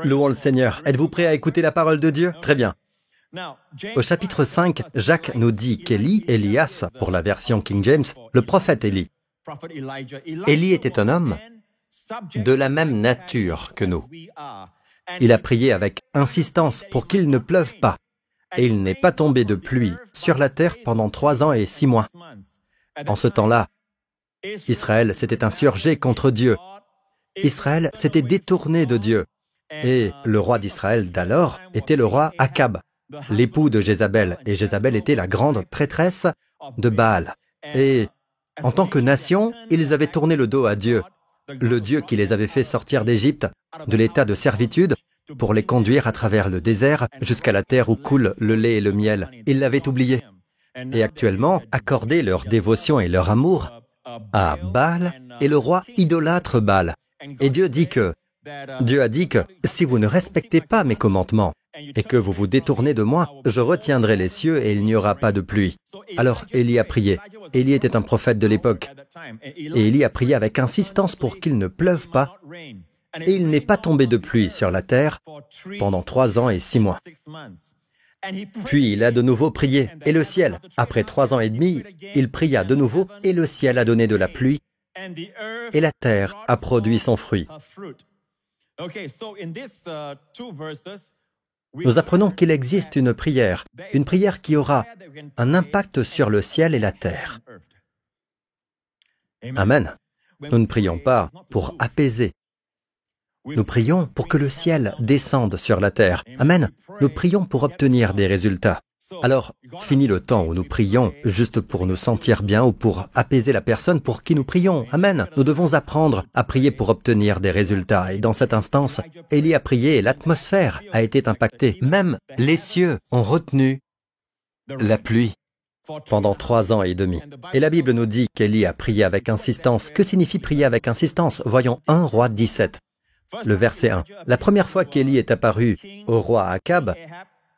Louons le Seigneur. Êtes-vous prêts à écouter la parole de Dieu? Très bien. Au chapitre 5, Jacques nous dit qu'Élie, Élias, pour la version King James, le prophète Élie. Élie était un homme de la même nature que nous. Il a prié avec insistance pour qu'il ne pleuve pas, et il n'est pas tombé de pluie sur la terre pendant 3 ans et 6 mois. En ce temps-là, Israël s'était insurgé contre Dieu. Israël s'était détourné de Dieu. Et le roi d'Israël d'alors était le roi Akab, l'époux de Jézabel. Et Jézabel était la grande prêtresse de Baal. Et en tant que nation, ils avaient tourné le dos à Dieu, le Dieu qui les avait fait sortir d'Égypte, de l'état de servitude, pour les conduire à travers le désert jusqu'à la terre où coule le lait et le miel. Ils l'avaient oublié. Et actuellement, accordaient leur dévotion et leur amour à Baal et le roi idolâtre Baal. Et Dieu a dit que si vous ne respectez pas mes commandements et que vous vous détournez de moi, je retiendrai les cieux et il n'y aura pas de pluie. Alors Élie a prié. Élie était un prophète de l'époque. Et Élie a prié avec insistance pour qu'il ne pleuve pas. Et il n'est pas tombé de pluie sur la terre pendant 3 ans et 6 mois. Puis il a de nouveau prié, et le ciel, après 3 ans et demi, il pria de nouveau, et le ciel a donné de la pluie, et la terre a produit son fruit. Nous apprenons qu'il existe une prière qui aura un impact sur le ciel et la terre. Amen. Nous ne prions pas pour apaiser. Nous prions pour que le ciel descende sur la terre. Amen. Nous prions pour obtenir des résultats. Alors, fini le temps où nous prions juste pour nous sentir bien ou pour apaiser la personne pour qui nous prions. Amen. Nous devons apprendre à prier pour obtenir des résultats. Et dans cette instance, Élie a prié et l'atmosphère a été impactée. Même les cieux ont retenu la pluie pendant 3 ans et demi. Et la Bible nous dit qu'Élie a prié avec insistance. Que signifie prier avec insistance? Voyons 1 Roi 17. Le verset 1. La première fois qu'Élie est apparu au roi Akab,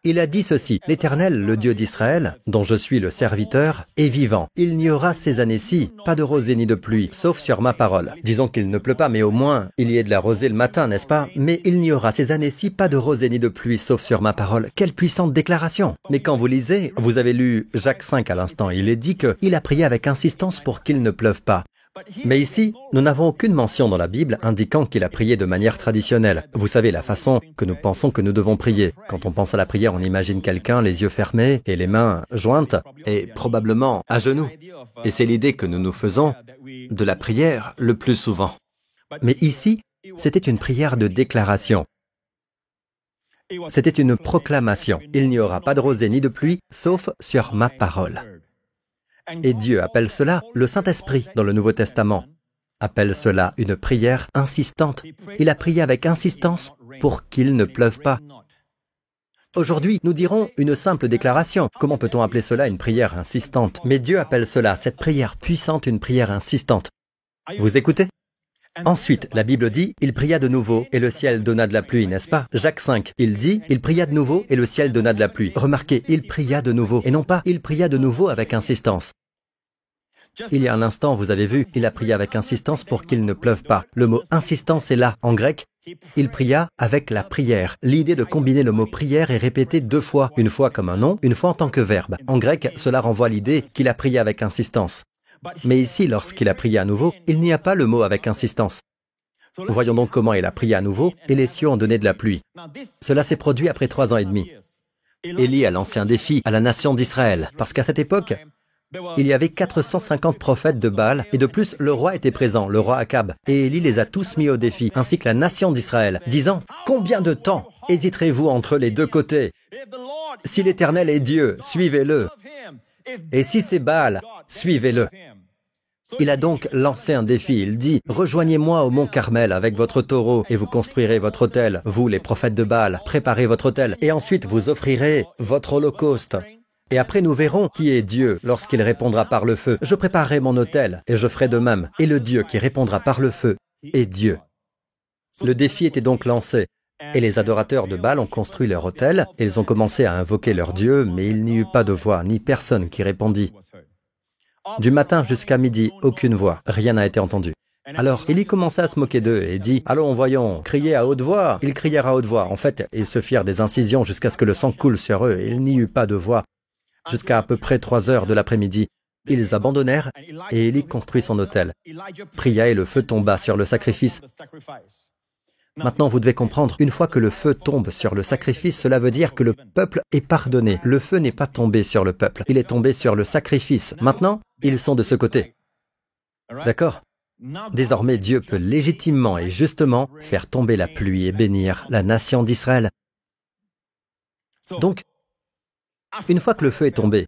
il a dit ceci: « L'Éternel, le Dieu d'Israël, dont je suis le serviteur, est vivant. Il n'y aura ces années-ci pas de rosée ni de pluie, sauf sur ma parole. » Disons qu'il ne pleut pas, mais au moins il y ait de la rosée le matin, n'est-ce pas? Mais il n'y aura ces années-ci pas de rosée ni de pluie, sauf sur ma parole. Quelle puissante déclaration! Mais quand vous lisez, vous avez lu Jacques 5 à l'instant, il est dit qu'il a prié avec insistance pour qu'il ne pleuve pas. Mais ici, nous n'avons aucune mention dans la Bible indiquant qu'il a prié de manière traditionnelle. Vous savez, la façon que nous pensons que nous devons prier. Quand on pense à la prière, on imagine quelqu'un les yeux fermés et les mains jointes et probablement à genoux. Et c'est l'idée que nous nous faisons de la prière le plus souvent. Mais ici, c'était une prière de déclaration. C'était une proclamation. Il n'y aura pas de rosée ni de pluie, sauf sur ma parole. Et Dieu appelle cela le Saint-Esprit dans le Nouveau Testament. Appelle cela une prière insistante. Il a prié avec insistance pour qu'il ne pleuve pas. Aujourd'hui, nous dirons une simple déclaration. Comment peut-on appeler cela une prière insistante? Mais Dieu appelle cela, cette prière puissante, une prière insistante. Vous écoutez? Ensuite, la Bible dit, il pria de nouveau et le ciel donna de la pluie, n'est-ce pas? Jacques 5, il dit, il pria de nouveau et le ciel donna de la pluie. Remarquez, il pria de nouveau et non pas, il pria de nouveau avec insistance. Il y a un instant, vous avez vu, il a prié avec insistance pour qu'il ne pleuve pas. Le mot insistance est là, en grec. Il pria avec la prière. L'idée de combiner le mot prière est répétée 2 fois, une fois comme un nom, une fois en tant que verbe. En grec, cela renvoie l'idée qu'il a prié avec insistance. Mais ici, lorsqu'il a prié à nouveau, il n'y a pas le mot avec insistance. Voyons donc comment il a prié à nouveau, et les cieux ont donné de la pluie. Cela s'est produit après 3 ans et demi. Élie a lancé un défi à la nation d'Israël, parce qu'à cette époque, il y avait 450 prophètes de Baal, et de plus, le roi était présent, le roi Akab, et Élie les a tous mis au défi, ainsi que la nation d'Israël, disant « Combien de temps hésiterez-vous entre les 2 côtés? Si l'Éternel est Dieu, suivez-le, et si c'est Baal, suivez-le. » Il a donc lancé un défi. Il dit, « Rejoignez-moi au mont Carmel avec votre taureau et vous construirez votre autel. Vous, les prophètes de Baal, préparez votre autel et ensuite vous offrirez votre holocauste. Et après nous verrons qui est Dieu lorsqu'il répondra par le feu. Je préparerai mon autel et je ferai de même. Et le Dieu qui répondra par le feu est Dieu. » Le défi était donc lancé. Et les adorateurs de Baal ont construit leur autel et ils ont commencé à invoquer leur Dieu, mais il n'y eut pas de voix, ni personne qui répondit. Du matin jusqu'à midi, aucune voix, rien n'a été entendu. Alors Élie commença à se moquer d'eux et dit « Allons, voyons, criez à haute voix !» Ils crièrent à haute voix. En fait, ils se firent des incisions jusqu'à ce que le sang coule sur eux. Il n'y eut pas de voix jusqu'à à peu près 3 heures de l'après-midi. Ils abandonnèrent et Élie construit son autel, pria et le feu tomba sur le sacrifice. Maintenant, vous devez comprendre, une fois que le feu tombe sur le sacrifice, cela veut dire que le peuple est pardonné. Le feu n'est pas tombé sur le peuple, il est tombé sur le sacrifice. Maintenant, ils sont de ce côté. D'accord ? Désormais, Dieu peut légitimement et justement faire tomber la pluie et bénir la nation d'Israël. Donc, une fois que le feu est tombé,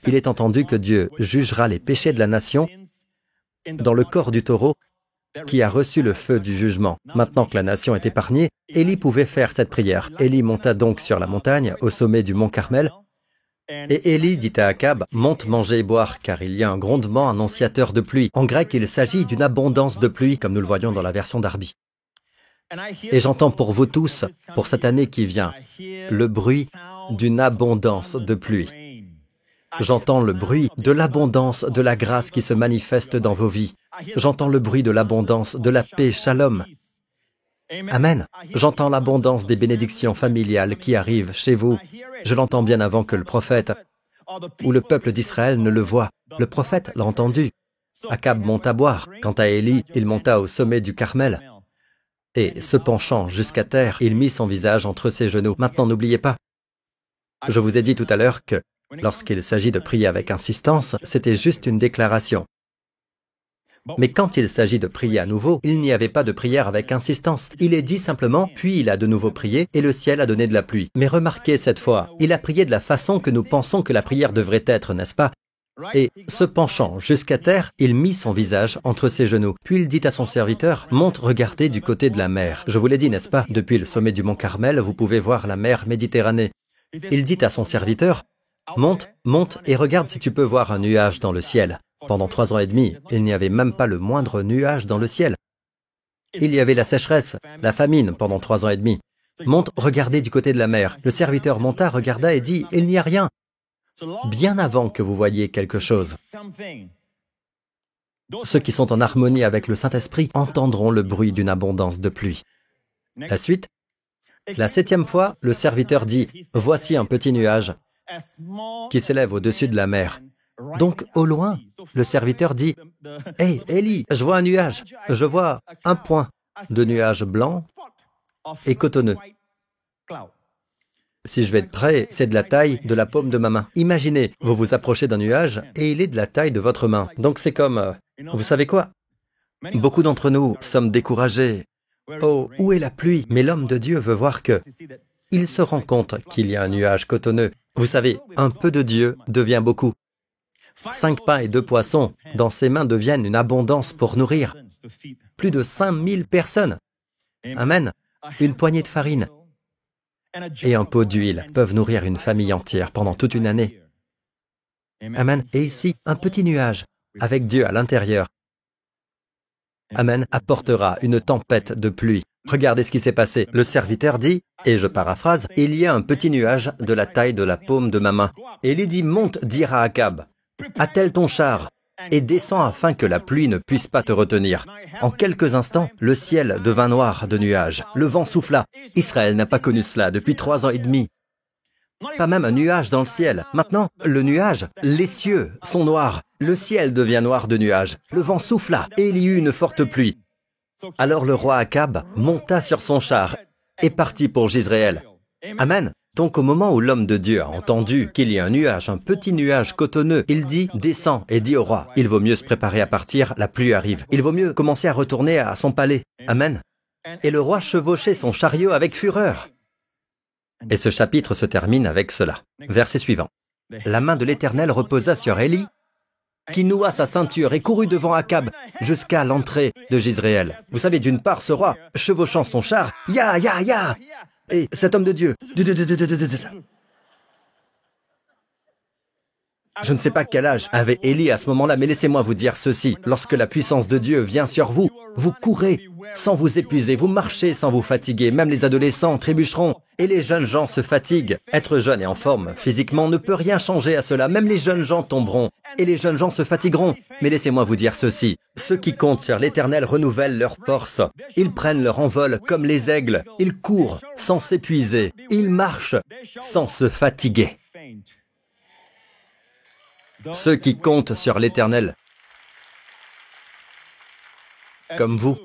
il est entendu que Dieu jugera les péchés de la nation dans le corps du taureau qui a reçu le feu du jugement. Maintenant que la nation est épargnée, Élie pouvait faire cette prière. Élie monta donc sur la montagne, au sommet du mont Carmel, et Élie dit à Akab, « Monte manger et boire, car il y a un grondement annonciateur de pluie. » En grec, il s'agit d'une abondance de pluie, comme nous le voyons dans la version Darby. Et j'entends pour vous tous, pour cette année qui vient, le bruit d'une abondance de pluie. J'entends le bruit de l'abondance de la grâce qui se manifeste dans vos vies. J'entends le bruit de l'abondance de la paix, shalom. Amen. J'entends l'abondance des bénédictions familiales qui arrivent chez vous. Je l'entends bien avant que le prophète ou le peuple d'Israël ne le voie. Le prophète l'a entendu. Akab monta boire. Quant à Élie, il monta au sommet du Carmel. Et, se penchant jusqu'à terre, il mit son visage entre ses genoux. Maintenant, n'oubliez pas, je vous ai dit tout à l'heure que lorsqu'il s'agit de prier avec insistance, c'était juste une déclaration. Mais quand il s'agit de prier à nouveau, il n'y avait pas de prière avec insistance. Il est dit simplement, puis il a de nouveau prié, et le ciel a donné de la pluie. Mais remarquez cette fois, il a prié de la façon que nous pensons que la prière devrait être, n'est-ce pas? Et, se penchant jusqu'à terre, il mit son visage entre ses genoux. Puis il dit à son serviteur, « Monte regarder du côté de la mer. » Je vous l'ai dit, n'est-ce pas? Depuis le sommet du mont Carmel, vous pouvez voir la mer Méditerranée. Il dit à son serviteur, « Monte, monte et regarde si tu peux voir un nuage dans le ciel. » Pendant 3 ans et demi, il n'y avait même pas le moindre nuage dans le ciel. Il y avait la sécheresse, la famine pendant 3 ans et demi. Monte, regardez du côté de la mer. Le serviteur monta, regarda et dit, « Il n'y a rien. » Bien avant que vous voyiez quelque chose. Ceux qui sont en harmonie avec le Saint-Esprit entendront le bruit d'une abondance de pluie. La suite, la 7e fois, le serviteur dit, « Voici un petit nuage qui s'élève au-dessus de la mer. » Donc, au loin, le serviteur dit, « Hey, Élie, je vois un nuage. Je vois un point de nuage blanc et cotonneux. Si je vais être près, c'est de la taille de la paume de ma main. Imaginez, vous vous approchez d'un nuage et il est de la taille de votre main. Donc c'est comme, vous savez quoi? Beaucoup d'entre nous sommes découragés. Oh, où est la pluie? Mais l'homme de Dieu veut voir que il se rend compte qu'il y a un nuage cotonneux. Vous savez, un peu de Dieu devient beaucoup. 5 pains et 2 poissons dans ses mains deviennent une abondance pour nourrir plus de 5000 personnes. Amen. Une poignée de farine et un pot d'huile peuvent nourrir une famille entière pendant toute une année. Amen. Et ici, un petit nuage avec Dieu à l'intérieur. Amen. Apportera une tempête de pluie. Regardez ce qui s'est passé. Le serviteur dit, et je paraphrase, « Il y a un petit nuage de la taille de la paume de ma main. » Et il dit, « Monte, dire à Akab, attelle ton char et descends afin que la pluie ne puisse pas te retenir. » En quelques instants, le ciel devint noir de nuages. Le vent souffla. Israël n'a pas connu cela depuis 3 ans et demi. Pas même un nuage dans le ciel. Maintenant, le nuage, les cieux sont noirs. Le ciel devient noir de nuages. Le vent souffla et il y eut une forte pluie. Alors le roi Akab monta sur son char et partit pour Jizréel. Amen. Donc au moment où l'homme de Dieu a entendu qu'il y a un nuage, un petit nuage cotonneux, il dit, descends et dis au roi, il vaut mieux se préparer à partir, la pluie arrive. Il vaut mieux commencer à retourner à son palais. Amen. Et le roi chevauchait son chariot avec fureur. Et ce chapitre se termine avec cela. Verset suivant. La main de l'Éternel reposa sur Élie, qui noua sa ceinture et courut devant Akab jusqu'à l'entrée de Jizréel. Vous savez, d'une part, ce roi, chevauchant son char, ya, ya, ya, et cet homme de Dieu, je ne sais pas quel âge avait Élie à ce moment-là, mais laissez-moi vous dire ceci. Lorsque la puissance de Dieu vient sur vous, vous courez sans vous épuiser, vous marchez sans vous fatiguer, même les adolescents trébucheront, et les jeunes gens se fatiguent. Être jeune et en forme physiquement ne peut rien changer à cela, même les jeunes gens tomberont, et les jeunes gens se fatigueront. Mais laissez-moi vous dire ceci, ceux qui comptent sur l'Éternel renouvellent leur force, ils prennent leur envol comme les aigles, ils courent sans s'épuiser, ils marchent sans se fatiguer. Ceux qui comptent sur l'Éternel, comme vous.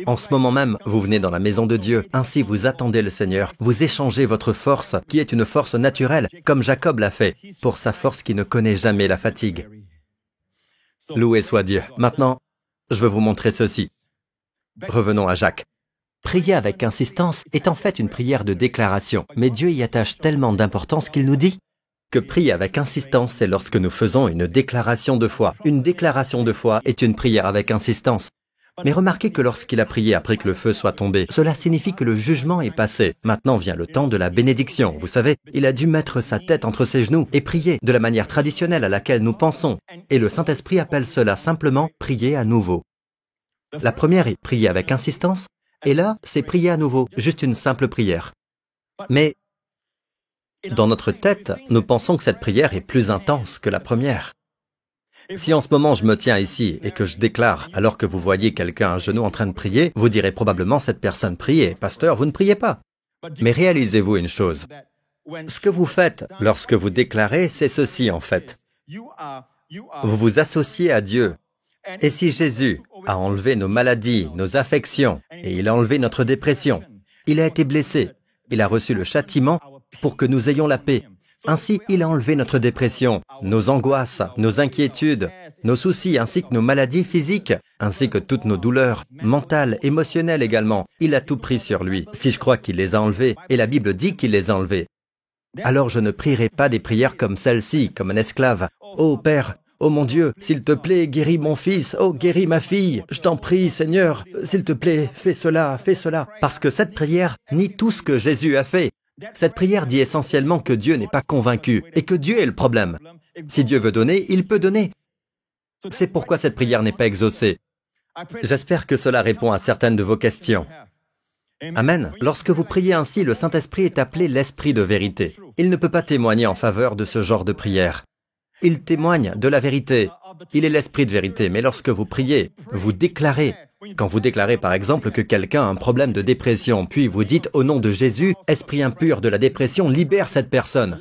En ce moment même, vous venez dans la maison de Dieu, ainsi vous attendez le Seigneur, vous échangez votre force, qui est une force naturelle, comme Jacob l'a fait, pour sa force qui ne connaît jamais la fatigue. Loué soit Dieu. Maintenant, je veux vous montrer ceci. Revenons à Jacques. Prier avec insistance est en fait une prière de déclaration, mais Dieu y attache tellement d'importance qu'il nous dit que prier avec insistance, c'est lorsque nous faisons une déclaration de foi. Une déclaration de foi est une prière avec insistance. Mais remarquez que lorsqu'il a prié après que le feu soit tombé, cela signifie que le jugement est passé. Maintenant vient le temps de la bénédiction. Vous savez, il a dû mettre sa tête entre ses genoux et prier de la manière traditionnelle à laquelle nous pensons. Et le Saint-Esprit appelle cela simplement prier à nouveau. La première est prier avec insistance, et là, c'est prier à nouveau, juste une simple prière. Mais dans notre tête, nous pensons que cette prière est plus intense que la première. Si en ce moment je me tiens ici et que je déclare, alors que vous voyez quelqu'un à genoux en train de prier, vous direz probablement cette personne prie, pasteur, vous ne priez pas. Mais réalisez-vous une chose. Ce que vous faites lorsque vous déclarez, c'est ceci en fait. Vous vous associez à Dieu. Et si Jésus a enlevé nos maladies, nos affections, et il a enlevé notre dépression, il a été blessé, il a reçu le châtiment pour que nous ayons la paix. Ainsi, il a enlevé notre dépression, nos angoisses, nos inquiétudes, nos soucis, ainsi que nos maladies physiques, ainsi que toutes nos douleurs, mentales, émotionnelles également. Il a tout pris sur lui. Si je crois qu'il les a enlevés, et la Bible dit qu'il les a enlevés, alors je ne prierai pas des prières comme celle-ci, comme un esclave. « Oh Père, oh mon Dieu, s'il te plaît, guéris mon fils, oh guéris ma fille, je t'en prie Seigneur, s'il te plaît, fais cela, fais cela. » Parce que cette prière nie tout ce que Jésus a fait. Cette prière dit essentiellement que Dieu n'est pas convaincu et que Dieu est le problème. Si Dieu veut donner, il peut donner. C'est pourquoi cette prière n'est pas exaucée. J'espère que cela répond à certaines de vos questions. Amen. Lorsque vous priez ainsi, le Saint-Esprit est appelé l'Esprit de vérité. Il ne peut pas témoigner en faveur de ce genre de prière. Il témoigne de la vérité. Il est l'Esprit de vérité, mais lorsque vous priez, vous déclarez. Quand vous déclarez par exemple que quelqu'un a un problème de dépression, puis vous dites au nom de Jésus, esprit impur de la dépression, libère cette personne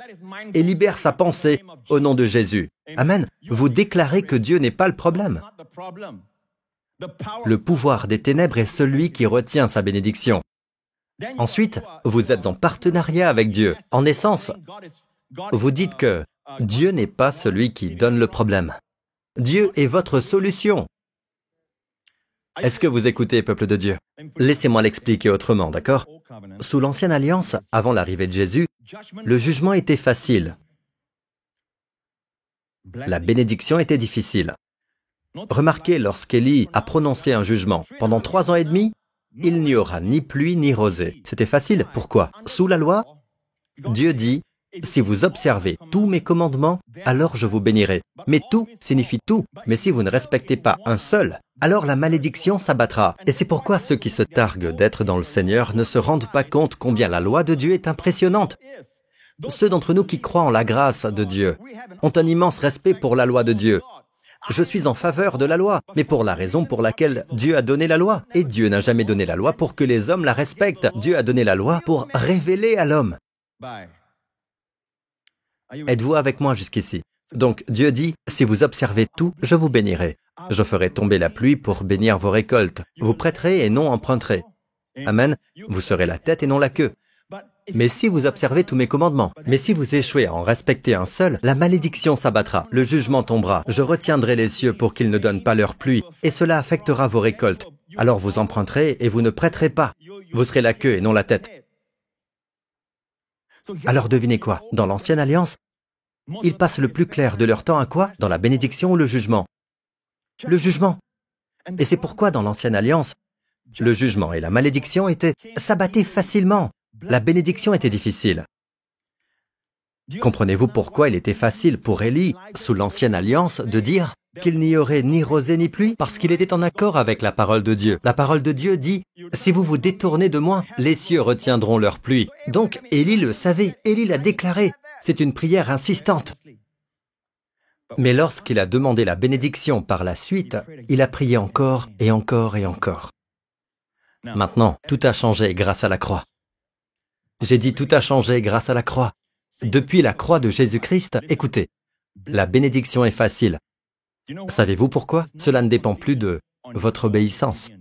et libère sa pensée au nom de Jésus. Amen. Vous déclarez que Dieu n'est pas le problème. Le pouvoir des ténèbres est celui qui retient sa bénédiction. Ensuite, vous êtes en partenariat avec Dieu. En essence, vous dites que Dieu n'est pas celui qui donne le problème. Dieu est votre solution. Est-ce que vous écoutez, peuple de Dieu? Laissez-moi l'expliquer autrement, d'accord? Sous l'Ancienne Alliance, avant l'arrivée de Jésus, le jugement était facile. La bénédiction était difficile. Remarquez, lorsqu'Élie a prononcé un jugement, pendant 3 ans et demi, il n'y aura ni pluie ni rosée. C'était facile. Pourquoi? Sous la loi, Dieu dit, si vous observez tous mes commandements, alors je vous bénirai. Mais tout signifie tout. Mais si vous ne respectez pas un seul, alors la malédiction s'abattra. Et c'est pourquoi ceux qui se targuent d'être dans le Seigneur ne se rendent pas compte combien la loi de Dieu est impressionnante. Ceux d'entre nous qui croient en la grâce de Dieu ont un immense respect pour la loi de Dieu. Je suis en faveur de la loi, mais pour la raison pour laquelle Dieu a donné la loi. Et Dieu n'a jamais donné la loi pour que les hommes la respectent. Dieu a donné la loi pour révéler à l'homme. Êtes-vous avec moi jusqu'ici? Donc Dieu dit, si vous observez tout, je vous bénirai. Je ferai tomber la pluie pour bénir vos récoltes. Vous prêterez et non emprunterez. Amen. Vous serez la tête et non la queue. Mais si vous observez tous mes commandements, mais si vous échouez à en respecter un seul, la malédiction s'abattra, le jugement tombera, je retiendrai les cieux pour qu'ils ne donnent pas leur pluie, et cela affectera vos récoltes. Alors vous emprunterez et vous ne prêterez pas. Vous serez la queue et non la tête. Alors devinez quoi? Dans l'Ancienne Alliance, ils passent le plus clair de leur temps à quoi? Dans la bénédiction ou le jugement? Le jugement. Et c'est pourquoi dans l'Ancienne Alliance, le jugement et la malédiction s'abattaient facilement. La bénédiction était difficile. Comprenez-vous pourquoi il était facile pour Élie, sous l'Ancienne Alliance, de dire qu'il n'y aurait ni rosée ni pluie, parce qu'il était en accord avec la parole de Dieu. La parole de Dieu dit, « Si vous vous détournez de moi, les cieux retiendront leur pluie. » Donc, Élie le savait, Élie l'a déclaré. C'est une prière insistante. Mais lorsqu'il a demandé la bénédiction par la suite, il a prié encore et encore et encore. Maintenant, tout a changé grâce à la croix. J'ai dit tout a changé grâce à la croix. Depuis la croix de Jésus-Christ, écoutez, la bénédiction est facile. Savez-vous pourquoi? Cela ne dépend plus de votre obéissance,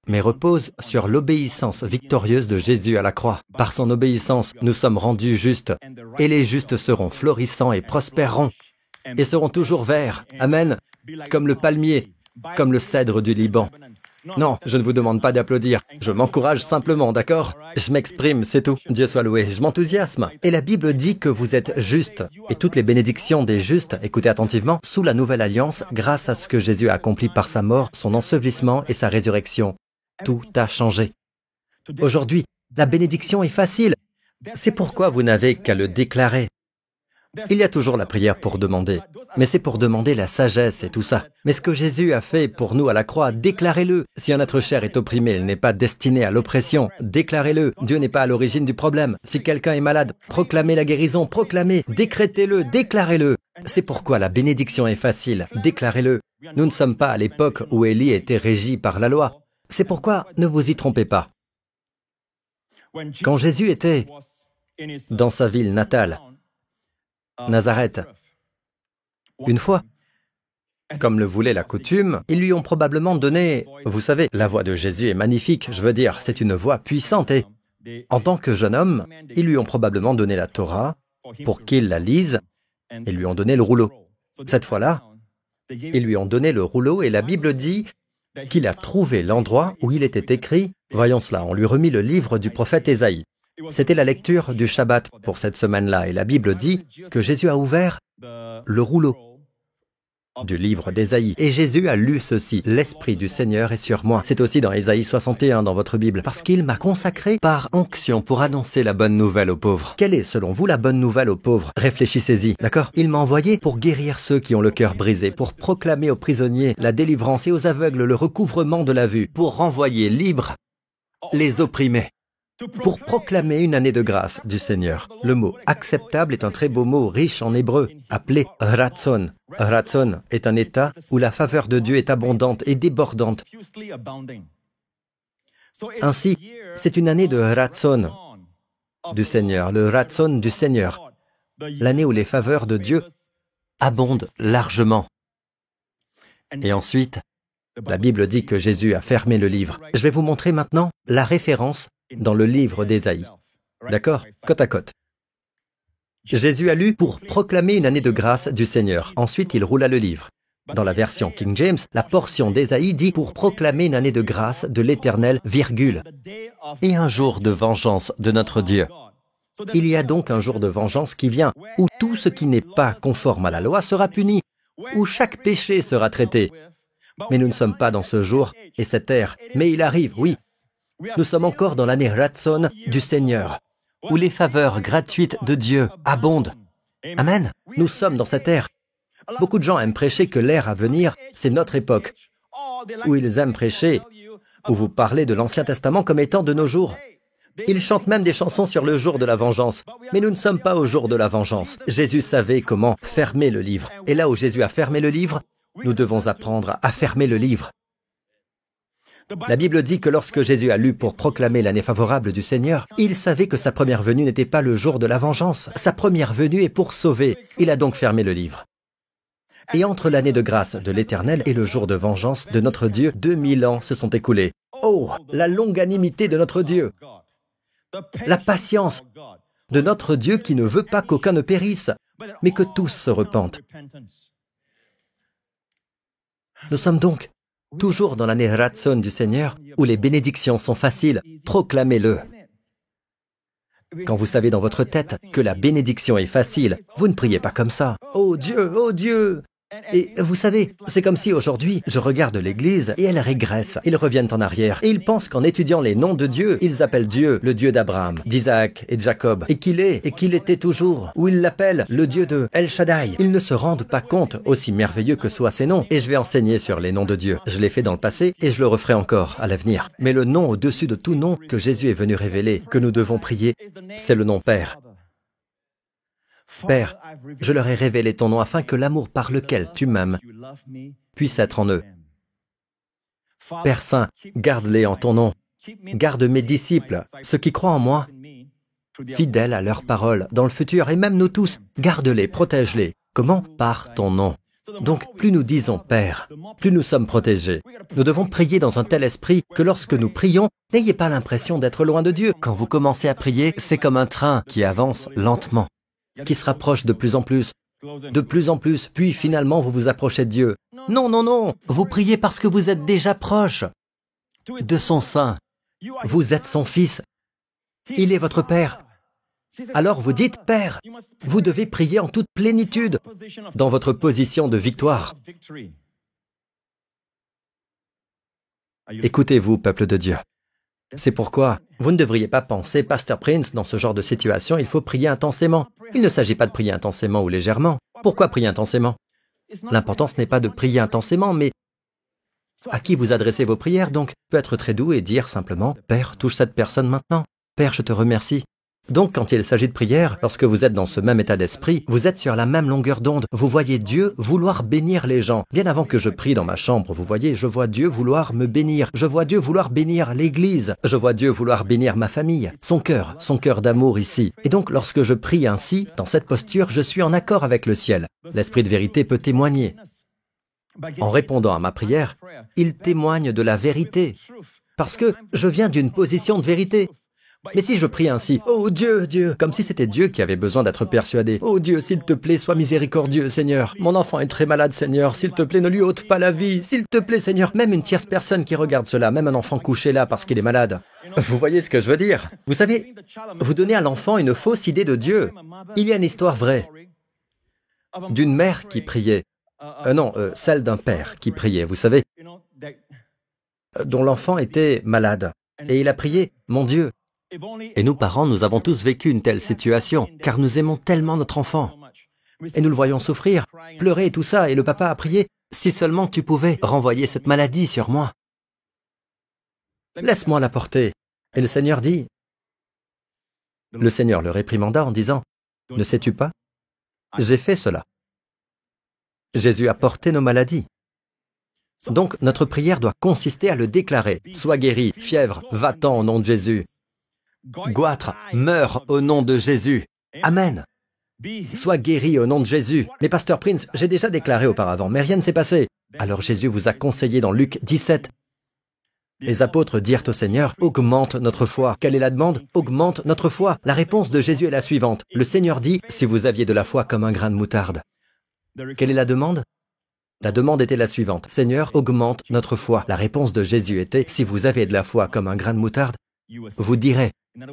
mais repose sur l'obéissance victorieuse de Jésus à la croix. Par son obéissance, nous sommes rendus justes, et les justes seront florissants et prospéreront, et seront toujours verts, amen, comme le palmier, comme le cèdre du Liban. Non, je ne vous demande pas d'applaudir, je m'encourage simplement, d'accord? Je m'exprime, c'est tout. Dieu soit loué, je m'enthousiasme. Et la Bible dit que vous êtes justes, et toutes les bénédictions des justes, écoutez attentivement, sous la nouvelle alliance, grâce à ce que Jésus a accompli par sa mort, son ensevelissement et sa résurrection. Tout a changé. Aujourd'hui, la bénédiction est facile. C'est pourquoi vous n'avez qu'à le déclarer. Il y a toujours la prière pour demander, mais c'est pour demander la sagesse et tout ça. Mais ce que Jésus a fait pour nous à la croix, déclarez-le. Si un être cher est opprimé, il n'est pas destiné à l'oppression. Déclarez-le. Dieu n'est pas à l'origine du problème. Si quelqu'un est malade, proclamez la guérison, proclamez, décrétez-le, déclarez-le. C'est pourquoi la bénédiction est facile. Déclarez-le. Nous ne sommes pas à l'époque où Élie était régi par la loi. C'est pourquoi ne vous y trompez pas. Quand Jésus était dans sa ville natale, Nazareth, une fois, comme le voulait la coutume, ils lui ont probablement donné, vous savez, la voix de Jésus est magnifique, je veux dire, c'est une voix puissante et, en tant que jeune homme, ils lui ont probablement donné la Torah pour qu'il la lise et lui ont donné le rouleau. Cette fois-là, ils lui ont donné le rouleau et la Bible dit qu'il a trouvé l'endroit où il était écrit, voyons cela, on lui remit le livre du prophète Ésaïe. C'était la lecture du Shabbat pour cette semaine-là, et la Bible dit que Jésus a ouvert le rouleau du livre d'Ésaïe. Et Jésus a lu ceci, « L'Esprit du Seigneur est sur moi ». C'est aussi dans Ésaïe 61 dans votre Bible, parce qu'il m'a consacré par onction pour annoncer la bonne nouvelle aux pauvres. Quelle est, selon vous, la bonne nouvelle aux pauvres? Réfléchissez-y, d'accord? Il m'a envoyé pour guérir ceux qui ont le cœur brisé, pour proclamer aux prisonniers la délivrance et aux aveugles le recouvrement de la vue, pour renvoyer libres les opprimés, pour proclamer une année de grâce du Seigneur. Le mot « acceptable » est un très beau mot riche en hébreu, appelé « ratzon ». Ratzon est un état où la faveur de Dieu est abondante et débordante. Ainsi, c'est une année de ratzon du Seigneur, le ratzon du Seigneur, l'année où les faveurs de Dieu abondent largement. Et ensuite, la Bible dit que Jésus a fermé le livre. Je vais vous montrer maintenant la référence dans le livre d'Ésaïe. D'accord? Côte à côte. Jésus a lu pour proclamer une année de grâce du Seigneur. Ensuite, il roula le livre. Dans la version King James, la portion d'Ésaïe dit pour proclamer une année de grâce de l'Éternel, virgule, et un jour de vengeance de notre Dieu. Il y a donc un jour de vengeance qui vient, où tout ce qui n'est pas conforme à la loi sera puni, où chaque péché sera traité. Mais nous ne sommes pas dans ce jour et cette ère. Mais il arrive, oui. Nous sommes encore dans l'année Ratzon du Seigneur, où les faveurs gratuites de Dieu abondent. Amen. Nous sommes dans cette ère. Beaucoup de gens aiment prêcher que l'ère à venir, c'est notre époque, où ils aiment prêcher, où vous parlez de l'Ancien Testament comme étant de nos jours. Ils chantent même des chansons sur le jour de la vengeance. Mais nous ne sommes pas au jour de la vengeance. Jésus savait comment fermer le livre. Et là où Jésus a fermé le livre, nous devons apprendre à fermer le livre. La Bible dit que lorsque Jésus a lu pour proclamer l'année favorable du Seigneur, il savait que sa première venue n'était pas le jour de la vengeance. Sa première venue est pour sauver. Il a donc fermé le livre. Et entre l'année de grâce de l'Éternel et le jour de vengeance de notre Dieu, 2000 ans se sont écoulés. Oh, la longanimité de notre Dieu! La patience de notre Dieu qui ne veut pas qu'aucun ne périsse, mais que tous se repentent. Nous sommes donc toujours dans l'année Ratzon du Seigneur, où les bénédictions sont faciles. Proclamez-le. Quand vous savez dans votre tête que la bénédiction est facile, vous ne priez pas comme ça. Oh Dieu, Et vous savez, c'est comme si aujourd'hui, je regarde l'Église et elle régresse. Ils reviennent en arrière et ils pensent qu'en étudiant les noms de Dieu, ils appellent Dieu le Dieu d'Abraham, d'Isaac et de Jacob, et qu'il est, et qu'il était toujours, ou ils l'appellent le Dieu de El Shaddai. Ils ne se rendent pas compte, aussi merveilleux que soient ces noms. Et je vais enseigner sur les noms de Dieu. Je l'ai fait dans le passé et je le referai encore à l'avenir. Mais le nom au-dessus de tout nom que Jésus est venu révéler, que nous devons prier, c'est le nom Père. Père, je leur ai révélé ton nom afin que l'amour par lequel tu m'aimes puisse être en eux. Père Saint, garde-les en ton nom. Garde mes disciples, ceux qui croient en moi, fidèles à leur parole dans le futur, et même nous tous, garde-les, protège-les. Comment? Par ton nom. Donc, plus nous disons Père, plus nous sommes protégés. Nous devons prier dans un tel esprit que lorsque nous prions, n'ayez pas l'impression d'être loin de Dieu. Quand vous commencez à prier, c'est comme un train qui avance lentement, qui se rapproche de plus en plus, puis finalement vous vous approchez de Dieu. Non, non, non, vous priez parce que vous êtes déjà proche de son sein. Vous êtes son fils. Il est votre Père. Alors vous dites Père. Vous devez prier en toute plénitude, dans votre position de victoire. Écoutez-vous, peuple de Dieu. C'est pourquoi vous ne devriez pas penser, Pasteur Prince, dans ce genre de situation, il faut prier intensément. Il ne s'agit pas de prier intensément ou légèrement. Pourquoi prier intensément? L'important, ce n'est pas de prier intensément, mais à qui vous adressez vos prières, donc, peut être très doux et dire simplement, Père, touche cette personne maintenant. Père, je te remercie. Donc, quand il s'agit de prière, lorsque vous êtes dans ce même état d'esprit, vous êtes sur la même longueur d'onde. Vous voyez Dieu vouloir bénir les gens. Bien avant que je prie dans ma chambre, vous voyez, je vois Dieu vouloir me bénir. Je vois Dieu vouloir bénir l'Église. Je vois Dieu vouloir bénir ma famille. Son cœur d'amour ici. Et donc, lorsque je prie ainsi, dans cette posture, je suis en accord avec le ciel. L'Esprit de vérité peut témoigner. En répondant à ma prière, il témoigne de la vérité. Parce que je viens d'une position de vérité. Mais si je prie ainsi, « Oh Dieu, Dieu », comme si c'était Dieu qui avait besoin d'être persuadé. « Oh Dieu, s'il te plaît, sois miséricordieux, Seigneur. Mon enfant est très malade, Seigneur. S'il te plaît, ne lui ôte pas la vie. S'il te plaît, Seigneur. » Même une tierce personne qui regarde cela, même un enfant couché là parce qu'il est malade. Vous voyez ce que je veux dire? Vous savez, vous donnez à l'enfant une fausse idée de Dieu. Il y a une histoire vraie d'une mère qui priait. Celle d'un père qui priait, vous savez, dont l'enfant était malade. Et il a prié, « Mon Dieu ». Et nous, parents, nous avons tous vécu une telle situation, car nous aimons tellement notre enfant. Et nous le voyons souffrir, pleurer et tout ça, et le papa a prié, « Si seulement tu pouvais renvoyer cette maladie sur moi. Laisse-moi la porter. » Et le Seigneur dit, le Seigneur le réprimanda en disant, « Ne sais-tu pas? J'ai fait cela. Jésus a porté nos maladies. » Donc, notre prière doit consister à le déclarer. « Sois guéri, fièvre, va-t'en au nom de Jésus. » Goitre, meurs au nom de Jésus. Amen. Sois guéri au nom de Jésus. Mais Pasteur Prince, j'ai déjà déclaré auparavant, mais rien ne s'est passé. Alors Jésus vous a conseillé dans Luc 17. Les apôtres dirent au Seigneur, augmente notre foi. Quelle est la demande? Augmente notre foi. La réponse de Jésus est la suivante. Le Seigneur dit, si vous aviez de la foi comme un grain de moutarde. Quelle est la demande? La demande était la suivante. Seigneur, augmente notre foi. La réponse de Jésus était, si vous avez de la foi comme un grain de moutarde, vous direz.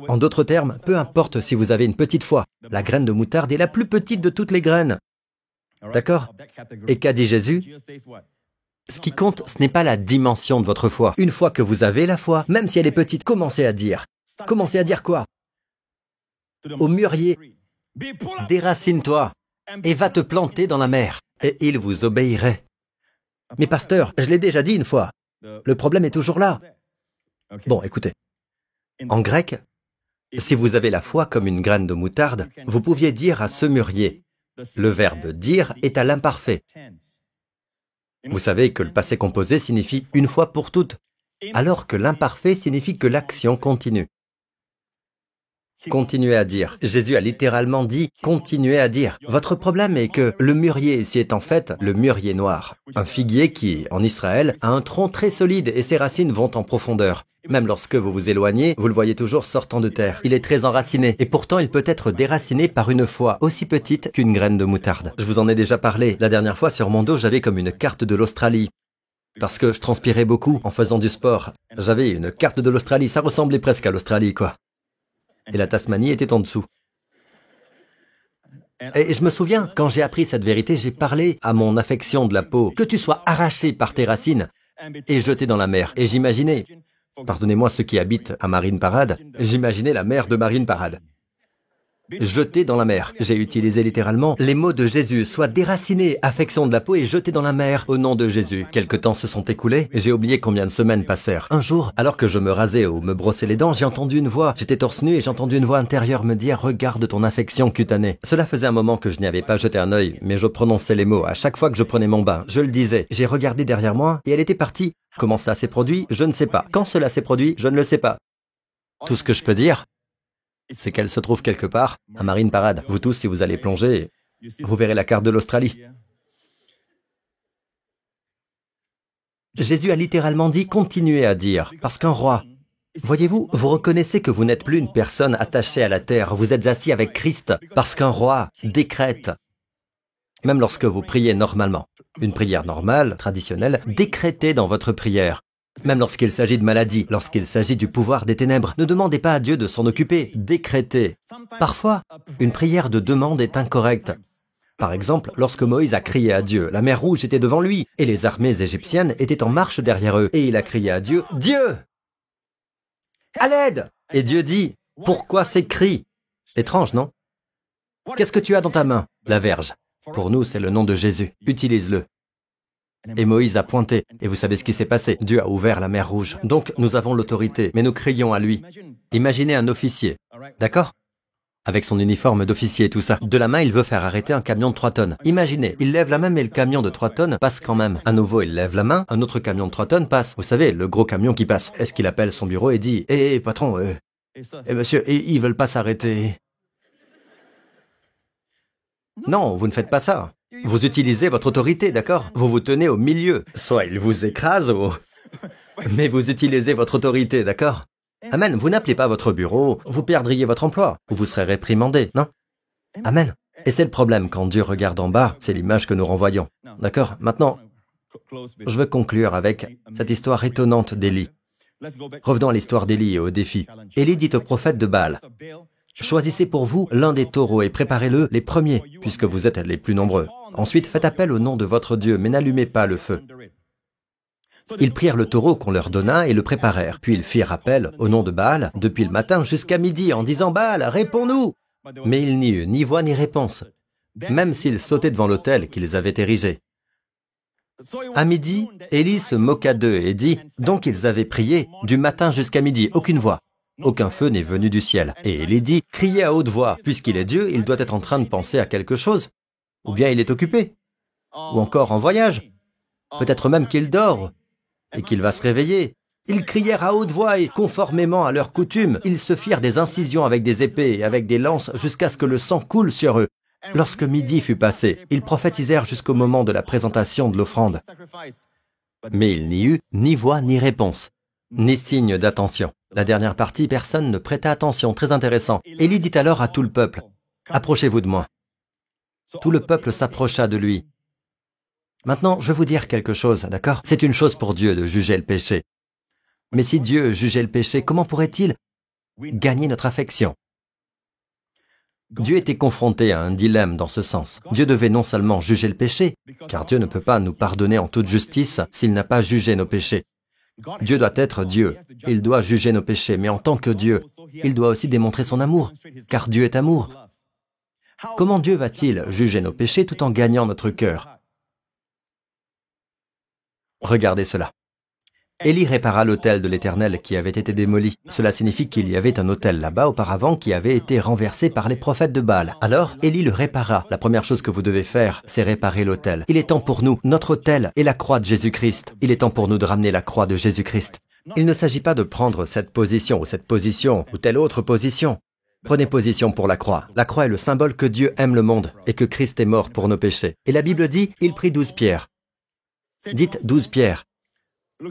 En d'autres termes, peu importe si vous avez une petite foi, la graine de moutarde est la plus petite de toutes les graines. D'accord? Et qu'a dit Jésus? Ce qui compte, ce n'est pas la dimension de votre foi. Une fois que vous avez la foi, même si elle est petite, commencez à dire. Commencez à dire quoi? Au mûrier, déracine-toi et va te planter dans la mer, et il vous obéirait. Mais pasteur, je l'ai déjà dit une fois. Le problème est toujours là. Bon, écoutez. En grec, si vous avez la foi comme une graine de moutarde, vous pouviez dire à ce mûrier. Le verbe « dire » est à l'imparfait. Vous savez que le passé composé signifie « une fois pour toutes », alors que l'imparfait signifie que l'action continue. Continuez à dire. Jésus a littéralement dit « continuez à dire ». Votre problème est que le mûrier ici est en fait le mûrier noir, un figuier qui, en Israël, a un tronc très solide et ses racines vont en profondeur. Même lorsque vous vous éloignez, vous le voyez toujours sortant de terre. Il est très enraciné, et pourtant il peut être déraciné par une foi aussi petite qu'une graine de moutarde. Je vous en ai déjà parlé. La dernière fois, sur mon dos, j'avais comme une carte de l'Australie. Parce que je transpirais beaucoup en faisant du sport. J'avais une carte de l'Australie, ça ressemblait presque à l'Australie, quoi. Et la Tasmanie était en dessous. Et je me souviens, quand j'ai appris cette vérité, j'ai parlé à mon affection de la peau, que tu sois arraché par tes racines et jeté dans la mer. Et j'imaginais, pardonnez-moi ceux qui habitent à Marine Parade, j'imaginais la mer de Marine Parade. Jeté dans la mer. J'ai utilisé littéralement les mots de Jésus, soit déraciné, affection de la peau et jeté dans la mer au nom de Jésus. Quelques temps se sont écoulés, j'ai oublié combien de semaines passèrent. Un jour, alors que je me rasais ou me brossais les dents, j'ai entendu une voix, j'étais torse nu et j'ai entendu une voix intérieure me dire « Regarde ton affection cutanée ». Cela faisait un moment que je n'y avais pas jeté un œil, mais je prononçais les mots. À chaque fois que je prenais mon bain, je le disais. J'ai regardé derrière moi et elle était partie. Comment cela s'est produit? Je ne sais pas. Quand cela s'est produit? Je ne le sais pas. Tout ce que je peux dire, c'est qu'elle se trouve quelque part à Marine Parade. Vous tous, si vous allez plonger, vous verrez la carte de l'Australie. Jésus a littéralement dit « continuez à dire », parce qu'un roi, voyez-vous, vous reconnaissez que vous n'êtes plus une personne attachée à la terre, vous êtes assis avec Christ, parce qu'un roi décrète, même lorsque vous priez normalement, une prière normale, traditionnelle, décrétez dans votre prière. Même lorsqu'il s'agit de maladie, lorsqu'il s'agit du pouvoir des ténèbres, ne demandez pas à Dieu de s'en occuper, décrétez. Parfois, une prière de demande est incorrecte. Par exemple, lorsque Moïse a crié à Dieu, la mer Rouge était devant lui, et les armées égyptiennes étaient en marche derrière eux, et il a crié à Dieu, « Dieu, à l'aide !» Et Dieu dit, « Pourquoi ces cris ?» Étrange, non? Qu'est-ce que tu as dans ta main? La verge. Pour nous, c'est le nom de Jésus. Utilise-le. Et Moïse a pointé, et vous savez ce qui s'est passé. Dieu a ouvert la mer Rouge. Donc, nous avons l'autorité, mais nous crions à lui. Imaginez un officier, d'accord? Avec son uniforme d'officier et tout ça. De la main, il veut faire arrêter un camion de 3 tonnes. Imaginez, il lève la main, mais le camion de 3 tonnes passe quand même. À nouveau, il lève la main, un autre camion de 3 tonnes passe. Vous savez, le gros camion qui passe. Est-ce qu'il appelle son bureau et dit, « Hé, patron, monsieur, ils veulent pas s'arrêter. » Non, vous ne faites pas ça. Vous utilisez votre autorité, d'accord? Vous vous tenez au milieu. Soit il vous écrase, ou... mais vous utilisez votre autorité, d'accord? Amen. Vous n'appelez pas votre bureau, vous perdriez votre emploi, ou vous serez réprimandé, non? Amen. Et c'est le problème, quand Dieu regarde en bas, c'est l'image que nous renvoyons. D'accord? Maintenant, je veux conclure avec cette histoire étonnante d'Élie. Revenons à l'histoire d'Élie et au défi. Élie dit au prophète de Baal, « Choisissez pour vous l'un des taureaux et préparez-le les premiers, puisque vous êtes les plus nombreux. Ensuite, faites appel au nom de votre Dieu, mais n'allumez pas le feu. » Ils prirent le taureau qu'on leur donna et le préparèrent. Puis ils firent appel au nom de Baal depuis le matin jusqu'à midi en disant « Baal, réponds-nous » Mais il n'y eut ni voix ni réponse, même s'ils sautaient devant l'autel qu'ils avaient érigé. À midi, Élie se moqua d'eux et dit « Donc ils avaient prié du matin jusqu'à midi, aucune voix. Aucun feu n'est venu du ciel. » Et Élie dit « Criez à haute voix, puisqu'il est Dieu, il doit être en train de penser à quelque chose. Ou bien il est occupé. Ou encore en voyage. Peut-être même qu'il dort et qu'il va se réveiller. » Ils crièrent à haute voix et, conformément à leur coutume, ils se firent des incisions avec des épées et avec des lances jusqu'à ce que le sang coule sur eux. Lorsque midi fut passé, ils prophétisèrent jusqu'au moment de la présentation de l'offrande. Mais il n'y eut ni voix ni réponse, ni signe d'attention. La dernière partie, personne ne prêta attention, très intéressant. Élie dit alors à tout le peuple, « Approchez-vous de moi. » Tout le peuple s'approcha de lui. Maintenant, je vais vous dire quelque chose, d'accord? C'est une chose pour Dieu de juger le péché. Mais si Dieu jugeait le péché, comment pourrait-il gagner notre affection? Dieu était confronté à un dilemme dans ce sens. Dieu devait non seulement juger le péché, car Dieu ne peut pas nous pardonner en toute justice s'il n'a pas jugé nos péchés. Dieu doit être Dieu, il doit juger nos péchés, mais en tant que Dieu, il doit aussi démontrer son amour, car Dieu est amour. Comment Dieu va-t-il juger nos péchés tout en gagnant notre cœur? Regardez cela. Élie répara l'autel de l'Éternel qui avait été démoli. Cela signifie qu'il y avait un autel là-bas auparavant qui avait été renversé par les prophètes de Baal. Alors, Élie le répara. La première chose que vous devez faire, c'est réparer l'autel. Il est temps pour nous, notre autel est la croix de Jésus-Christ. Il est temps pour nous de ramener la croix de Jésus-Christ. Il ne s'agit pas de prendre cette position ou telle autre position. Prenez position pour la croix. La croix est le symbole que Dieu aime le monde et que Christ est mort pour nos péchés. Et la Bible dit, il prit 12 pierres. Dites 12 pierres.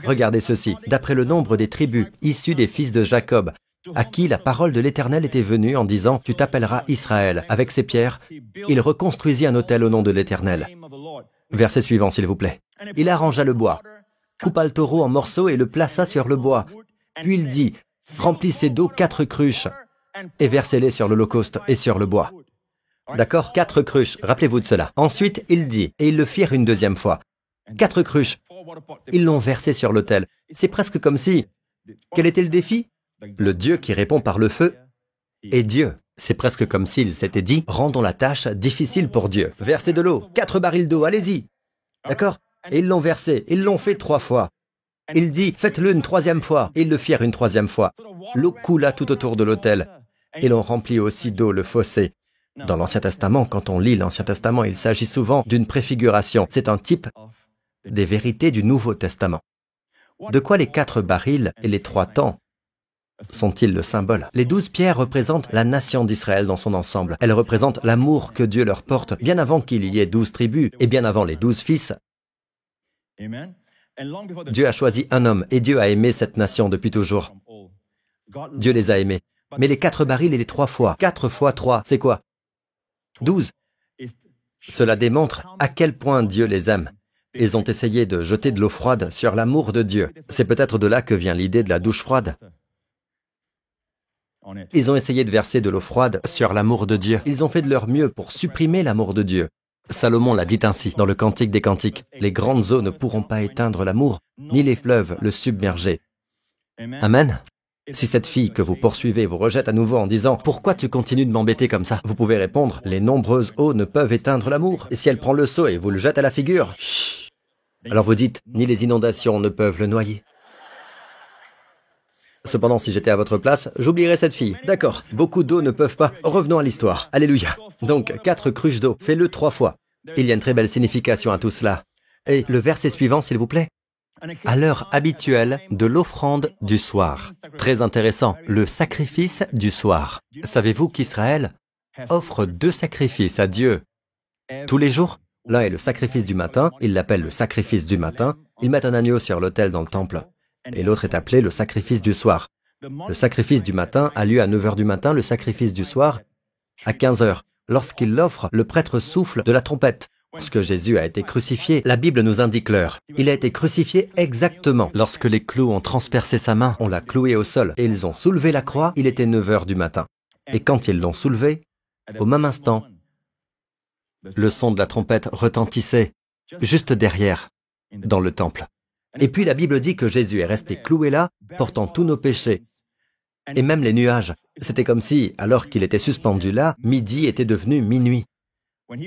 Regardez ceci, d'après le nombre des tribus issues des fils de Jacob, à qui la parole de l'Éternel était venue en disant « Tu t'appelleras Israël ». Avec ces pierres, il reconstruisit un autel au nom de l'Éternel. Verset suivant, s'il vous plaît. Il arrangea le bois, coupa le taureau en morceaux et le plaça sur le bois. Puis il dit « Remplissez d'eau 4 cruches et versez-les sur l'holocauste et sur le bois. » D'accord? 4 cruches, rappelez-vous de cela. Ensuite, il dit, et ils le firent une deuxième fois. 4 cruches. Ils l'ont versé sur l'autel. C'est presque comme si... Quel était le défi? Le Dieu qui répond par le feu est Dieu. C'est presque comme s'il s'était dit, rendons la tâche difficile pour Dieu. Versez de l'eau, 4 barils d'eau, allez-y. D'accord? Et ils l'ont versé, ils l'ont fait 3 fois. Il dit, faites-le une 3e fois. Et ils le firent une 3e fois. L'eau coula tout autour de l'autel. Et l'on remplit aussi d'eau le fossé. Dans l'Ancien Testament, quand on lit l'Ancien Testament, il s'agit souvent d'une préfiguration. C'est un type des vérités du Nouveau Testament. De quoi les 4 barils et les 3 temps sont-ils le symbole? Les 12 pierres représentent la nation d'Israël dans son ensemble. Elles représentent l'amour que Dieu leur porte, bien avant qu'il y ait 12 tribus, et bien avant les 12 fils. Dieu a choisi un homme, et Dieu a aimé cette nation depuis toujours. Dieu les a aimés. Mais les 4 barils et les 3 fois, 4 fois 3, c'est quoi? 12. Cela démontre à quel point Dieu les aime. Ils ont essayé de jeter de l'eau froide sur l'amour de Dieu. C'est peut-être de là que vient l'idée de la douche froide. Ils ont essayé de verser de l'eau froide sur l'amour de Dieu. Ils ont fait de leur mieux pour supprimer l'amour de Dieu. Salomon l'a dit ainsi dans le Cantique des Cantiques. Les grandes eaux ne pourront pas éteindre l'amour, ni les fleuves le submerger. Amen. Si cette fille que vous poursuivez vous rejette à nouveau en disant « Pourquoi tu continues de m'embêter comme ça ?» Vous pouvez répondre « Les nombreuses eaux ne peuvent éteindre l'amour. » Et si elle prend le seau et vous le jette à la figure, chut. Alors vous dites « Ni les inondations ne peuvent le noyer. » Cependant, si j'étais à votre place, j'oublierais cette fille. D'accord, beaucoup d'eau ne peuvent pas. Revenons à l'histoire. Alléluia. Donc, 4 cruches d'eau. Fais-le 3 fois. Il y a une très belle signification à tout cela. Et le verset suivant, s'il vous plaît. À l'heure habituelle de l'offrande du soir. Très intéressant, le sacrifice du soir. Savez-vous qu'Israël offre 2 sacrifices à Dieu tous les jours? L'un est le sacrifice du matin, ils l'appellent le sacrifice du matin. Ils mettent un agneau sur l'autel dans le temple. Et l'autre est appelé le sacrifice du soir. Le sacrifice du matin a lieu à 9 heures du matin, le sacrifice du soir à 15 heures. Lorsqu'il l'offre, le prêtre souffle de la trompette. Lorsque Jésus a été crucifié, la Bible nous indique l'heure. Il a été crucifié exactement. Lorsque les clous ont transpercé sa main, on l'a cloué au sol et ils ont soulevé la croix, il était 9 heures du matin. Et quand ils l'ont soulevé, au même instant, le son de la trompette retentissait juste derrière, dans le temple. Et puis la Bible dit que Jésus est resté cloué là, portant tous nos péchés. Et même les nuages. C'était comme si, alors qu'il était suspendu là, midi était devenu minuit.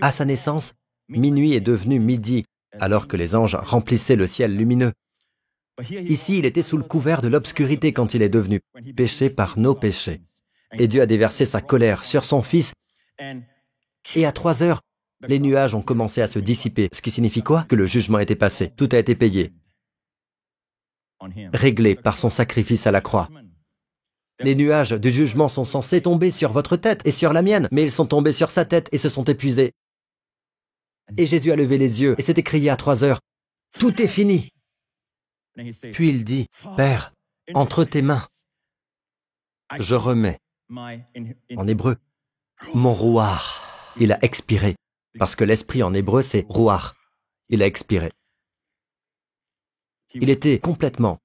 À sa naissance, minuit est devenu midi, alors que les anges remplissaient le ciel lumineux. Ici, il était sous le couvert de l'obscurité quand il est devenu péché par nos péchés. Et Dieu a déversé sa colère sur son Fils. Et à 3 heures, les nuages ont commencé à se dissiper. Ce qui signifie quoi? Que le jugement était passé. Tout a été payé. Réglé par son sacrifice à la croix. Les nuages du jugement sont censés tomber sur votre tête et sur la mienne, mais ils sont tombés sur sa tête et se sont épuisés. Et Jésus a levé les yeux et s'est écrié à 3 heures, « Tout est fini !» Puis il dit, « Père, entre tes mains, je remets, en hébreu, mon rouar. » Il a expiré, parce que l'esprit en hébreu c'est rouar. Il a expiré. Il était complètement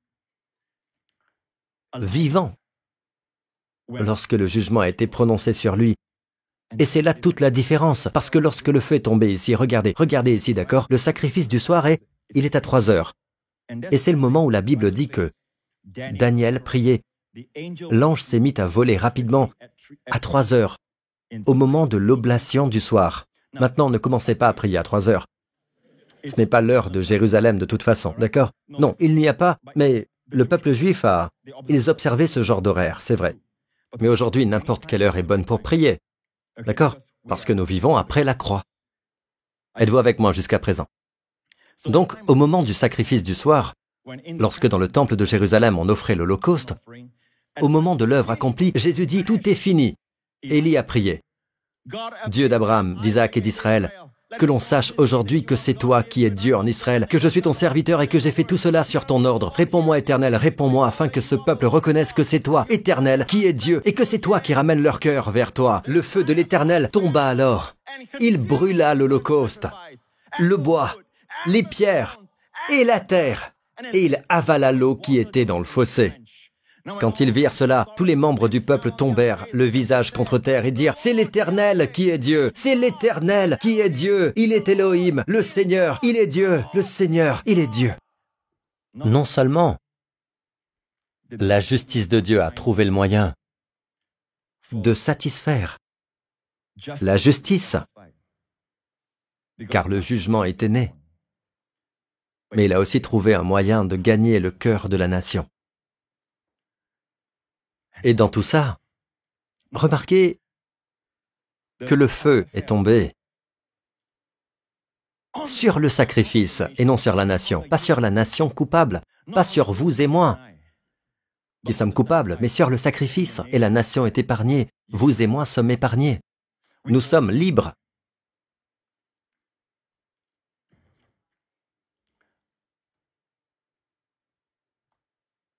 vivant lorsque le jugement a été prononcé sur lui. Et c'est là toute la différence, parce que lorsque le feu est tombé ici, regardez ici, d'accord? Le sacrifice du soir il est à 3 heures. Et c'est le moment où la Bible dit que Daniel priait. L'ange s'est mis à voler rapidement à 3 heures, au moment de l'oblation du soir. Maintenant, ne commencez pas à prier à 3 heures. Ce n'est pas l'heure de Jérusalem de toute façon, d'accord? Non, il n'y a pas, mais le peuple juif ils observaient ce genre d'horaire, c'est vrai. Mais aujourd'hui, n'importe quelle heure est bonne pour prier, d'accord? Parce que nous vivons après la croix. Êtes-vous avec moi jusqu'à présent? Donc, au moment du sacrifice du soir, lorsque dans le temple de Jérusalem on offrait l'Holocauste, au moment de l'œuvre accomplie, Jésus dit « Tout est fini ». Élie a prié. Dieu d'Abraham, d'Isaac et d'Israël, que l'on sache aujourd'hui que c'est toi qui es Dieu en Israël, que je suis ton serviteur et que j'ai fait tout cela sur ton ordre. Réponds-moi, Éternel, réponds-moi, afin que ce peuple reconnaisse que c'est toi, Éternel, qui est Dieu, et que c'est toi qui ramènes leur cœur vers toi. Le feu de l'Éternel tomba alors. Il brûla l'Holocauste, le bois, les pierres et la terre, et il avala l'eau qui était dans le fossé. Quand ils virent cela, tous les membres du peuple tombèrent le visage contre terre et dirent « C'est l'Éternel qui est Dieu! C'est l'Éternel qui est Dieu! Il est Elohim, le Seigneur, il est Dieu! Le Seigneur, il est Dieu! » Non seulement la justice de Dieu a trouvé le moyen de satisfaire la justice, car le jugement était né, mais il a aussi trouvé un moyen de gagner le cœur de la nation. Et dans tout ça, remarquez que le feu est tombé sur le sacrifice et non sur la nation. Pas sur la nation coupable, pas sur vous et moi qui sommes coupables, mais sur le sacrifice. Et la nation est épargnée. Vous et moi sommes épargnés. Nous sommes libres.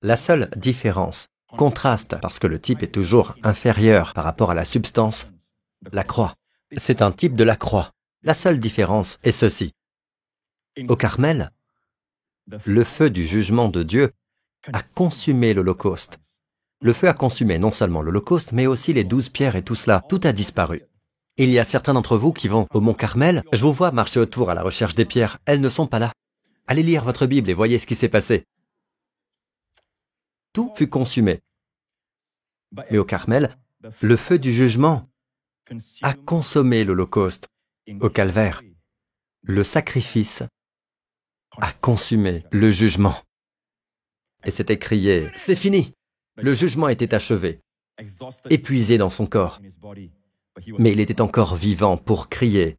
La seule différence, contraste, parce que le type est toujours inférieur par rapport à la substance, la croix. C'est un type de la croix. La seule différence est ceci. Au Carmel, le feu du jugement de Dieu a consumé l'Holocauste. Le feu a consumé non seulement l'Holocauste, mais aussi les 12 pierres et tout cela. Tout a disparu. Il y a certains d'entre vous qui vont au mont Carmel. Je vous vois marcher autour à la recherche des pierres. Elles ne sont pas là. Allez lire votre Bible et voyez ce qui s'est passé. Tout fut consumé. Mais au Carmel, le feu du jugement a consommé l'Holocauste. Au Calvaire, le sacrifice a consumé le jugement. Et c'était crié, c'est fini. Le jugement était achevé, épuisé dans son corps. Mais il était encore vivant pour crier,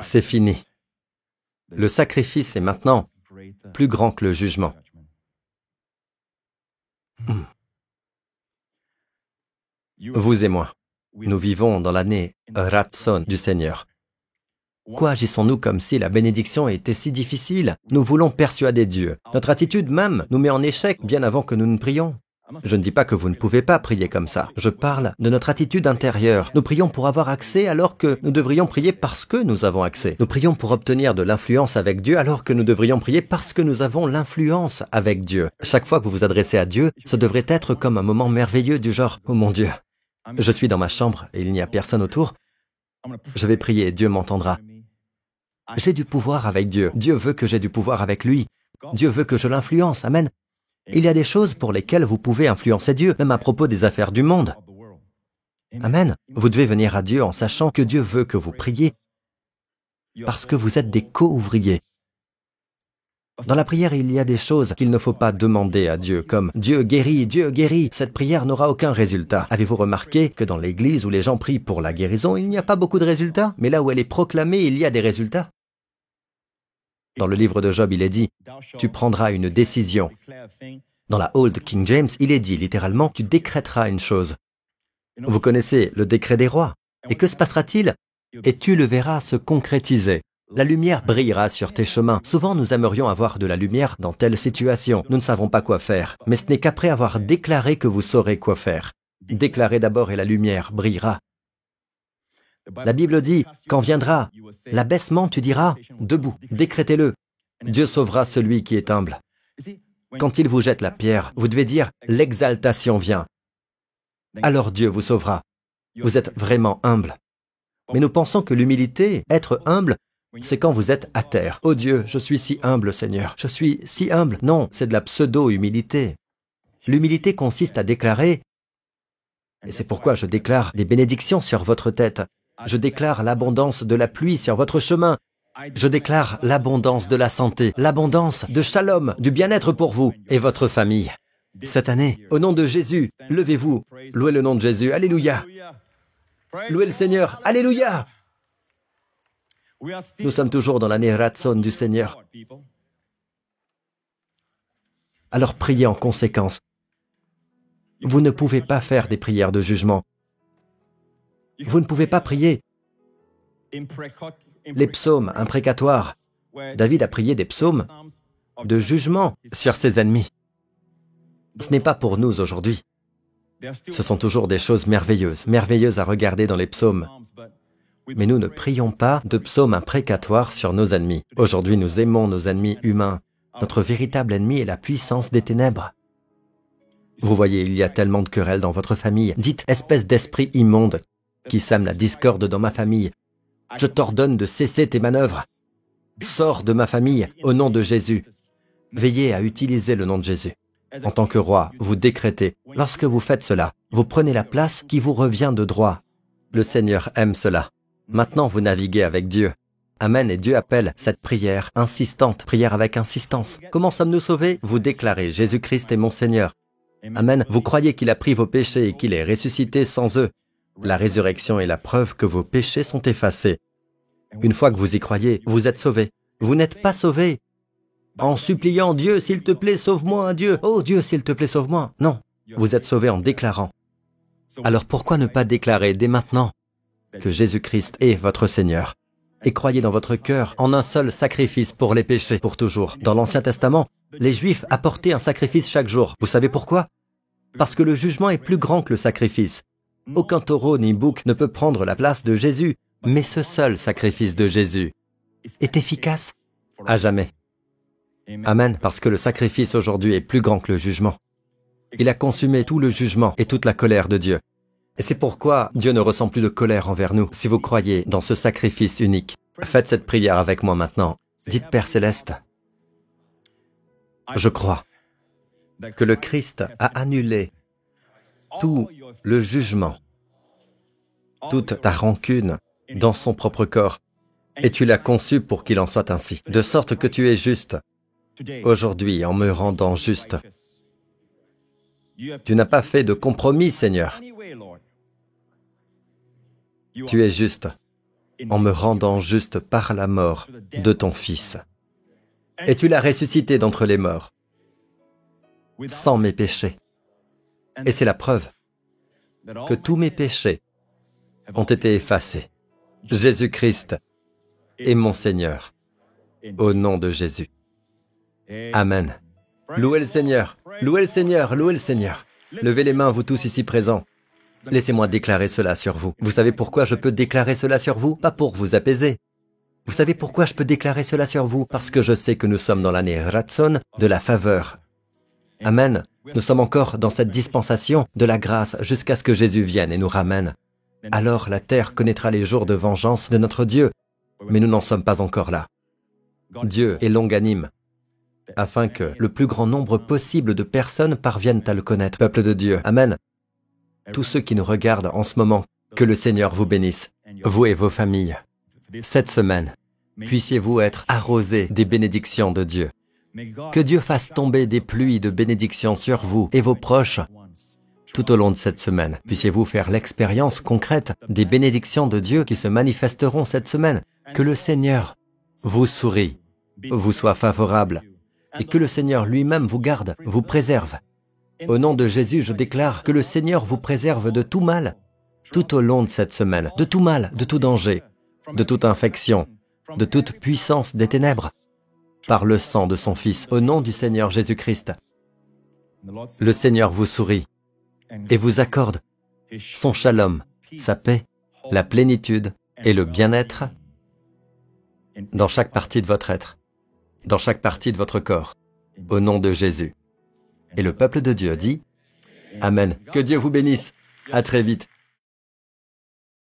c'est fini. Le sacrifice est maintenant plus grand que le jugement. Vous et moi, nous vivons dans l'année Ratson du Seigneur. Quoi agissons-nous comme si la bénédiction était si difficile? Nous voulons persuader Dieu. Notre attitude même nous met en échec bien avant que nous ne prions. Je ne dis pas que vous ne pouvez pas prier comme ça. Je parle de notre attitude intérieure. Nous prions pour avoir accès alors que nous devrions prier parce que nous avons accès. Nous prions pour obtenir de l'influence avec Dieu alors que nous devrions prier parce que nous avons l'influence avec Dieu. Chaque fois que vous vous adressez à Dieu, ce devrait être comme un moment merveilleux du genre « Oh mon Dieu, je suis dans ma chambre et il n'y a personne autour. Je vais prier, Dieu m'entendra. J'ai du pouvoir avec Dieu. Dieu veut que j'ai du pouvoir avec lui. Dieu veut que je l'influence. Amen. Il y a des choses pour lesquelles vous pouvez influencer Dieu, même à propos des affaires du monde. Amen. Vous devez venir à Dieu en sachant que Dieu veut que vous priez parce que vous êtes des co-ouvriers. Dans la prière, il y a des choses qu'il ne faut pas demander à Dieu, comme « Dieu guérit, Dieu guérit ». Cette prière n'aura aucun résultat. Avez-vous remarqué que dans l'église où les gens prient pour la guérison, il n'y a pas beaucoup de résultats, mais là où elle est proclamée, il y a des résultats. Dans le livre de Job, il est dit « Tu prendras une décision ». Dans la Old King James, il est dit littéralement « Tu décrèteras une chose ». Vous connaissez le décret des rois. Et que se passera-t-il? Et tu le verras se concrétiser. La lumière brillera sur tes chemins. Souvent, nous aimerions avoir de la lumière dans telle situation. Nous ne savons pas quoi faire. Mais ce n'est qu'après avoir déclaré que vous saurez quoi faire. Déclarez d'abord et la lumière brillera. La Bible dit, quand viendra l'abaissement, tu diras, debout, décrétez-le. Dieu sauvera celui qui est humble. Quand il vous jette la pierre, vous devez dire, l'exaltation vient. Alors Dieu vous sauvera. Vous êtes vraiment humble. Mais nous pensons que l'humilité, être humble, c'est quand vous êtes à terre. Oh Dieu, je suis si humble, Seigneur. Je suis si humble. Non, c'est de la pseudo-humilité. L'humilité consiste à déclarer, et c'est pourquoi je déclare des bénédictions sur votre tête. Je déclare l'abondance de la pluie sur votre chemin. Je déclare l'abondance de la santé, l'abondance de shalom, du bien-être pour vous et votre famille. Cette année, au nom de Jésus, levez-vous, louez le nom de Jésus, alléluia. Louez le Seigneur, alléluia. Nous sommes toujours dans l'année Ratson du Seigneur. Alors priez en conséquence. Vous ne pouvez pas faire des prières de jugement. Vous ne pouvez pas prier les psaumes imprécatoires. David a prié des psaumes de jugement sur ses ennemis. Ce n'est pas pour nous aujourd'hui. Ce sont toujours des choses merveilleuses, merveilleuses à regarder dans les psaumes. Mais nous ne prions pas de psaumes imprécatoires sur nos ennemis. Aujourd'hui, nous aimons nos ennemis humains. Notre véritable ennemi est la puissance des ténèbres. Vous voyez, il y a tellement de querelles dans votre famille. Dites, espèce d'esprit immonde qui sème la discorde dans ma famille. Je t'ordonne de cesser tes manœuvres. Sors de ma famille au nom de Jésus. Veillez à utiliser le nom de Jésus. En tant que roi, vous décrétez. Lorsque vous faites cela, vous prenez la place qui vous revient de droit. Le Seigneur aime cela. Maintenant, vous naviguez avec Dieu. Amen, et Dieu appelle cette prière insistante, prière avec insistance. Comment sommes-nous sauvés? Vous déclarez, Jésus-Christ est mon Seigneur. Amen, vous croyez qu'il a pris vos péchés et qu'il est ressuscité sans eux. La résurrection est la preuve que vos péchés sont effacés. Une fois que vous y croyez, vous êtes sauvés. Vous n'êtes pas sauvés en suppliant Dieu, s'il te plaît, sauve-moi, Dieu. Oh Dieu, s'il te plaît, sauve-moi. Non, vous êtes sauvés en déclarant. Alors pourquoi ne pas déclarer dès maintenant que Jésus-Christ est votre Seigneur? Et croyez dans votre cœur en un seul sacrifice pour les péchés, pour toujours. Dans l'Ancien Testament, les Juifs apportaient un sacrifice chaque jour. Vous savez pourquoi? Parce que le jugement est plus grand que le sacrifice. Aucun taureau ni bouc ne peut prendre la place de Jésus, mais ce seul sacrifice de Jésus est efficace à jamais. Amen, parce que le sacrifice aujourd'hui est plus grand que le jugement. Il a consumé tout le jugement et toute la colère de Dieu. Et c'est pourquoi Dieu ne ressent plus de colère envers nous. Si vous croyez dans ce sacrifice unique, faites cette prière avec moi maintenant. Dites, Père Céleste, je crois que le Christ a annulé tout le jugement, toute ta rancune dans son propre corps, et tu l'as conçu pour qu'il en soit ainsi, de sorte que tu es juste aujourd'hui en me rendant juste. Tu n'as pas fait de compromis, Seigneur. Tu es juste en me rendant juste par la mort de ton Fils. Et tu l'as ressuscité d'entre les morts, sans mes péchés. Et c'est la preuve que tous mes péchés ont été effacés. Jésus-Christ est mon Seigneur, au nom de Jésus. Amen. Louez le Seigneur, louez le Seigneur, louez le Seigneur. Levez les mains, vous tous ici présents. Laissez-moi déclarer cela sur vous. Vous savez pourquoi je peux déclarer cela sur vous? Pas pour vous apaiser. Vous savez pourquoi je peux déclarer cela sur vous? Parce que je sais que nous sommes dans l'année Ratson de la faveur. Amen. Nous sommes encore dans cette dispensation de la grâce jusqu'à ce que Jésus vienne et nous ramène. Alors la terre connaîtra les jours de vengeance de notre Dieu, mais nous n'en sommes pas encore là. Dieu est longanime, afin que le plus grand nombre possible de personnes parviennent à le connaître. Peuple de Dieu, Amen. Tous ceux qui nous regardent en ce moment, que le Seigneur vous bénisse, vous et vos familles. Cette semaine, puissiez-vous être arrosés des bénédictions de Dieu. Que Dieu fasse tomber des pluies de bénédictions sur vous et vos proches. Tout au long de cette semaine, puissiez-vous faire l'expérience concrète des bénédictions de Dieu qui se manifesteront cette semaine. Que le Seigneur vous sourie, vous soit favorable, et que le Seigneur lui-même vous garde, vous préserve. Au nom de Jésus, je déclare que le Seigneur vous préserve de tout mal, tout au long de cette semaine, de tout mal, de tout danger, de toute infection, de toute puissance des ténèbres, par le sang de son Fils, au nom du Seigneur Jésus-Christ. Le Seigneur vous sourit et vous accorde son shalom, sa paix, la plénitude et le bien-être dans chaque partie de votre être, dans chaque partie de votre corps, au nom de Jésus. Et le peuple de Dieu dit, Amen. Que Dieu vous bénisse. À très vite.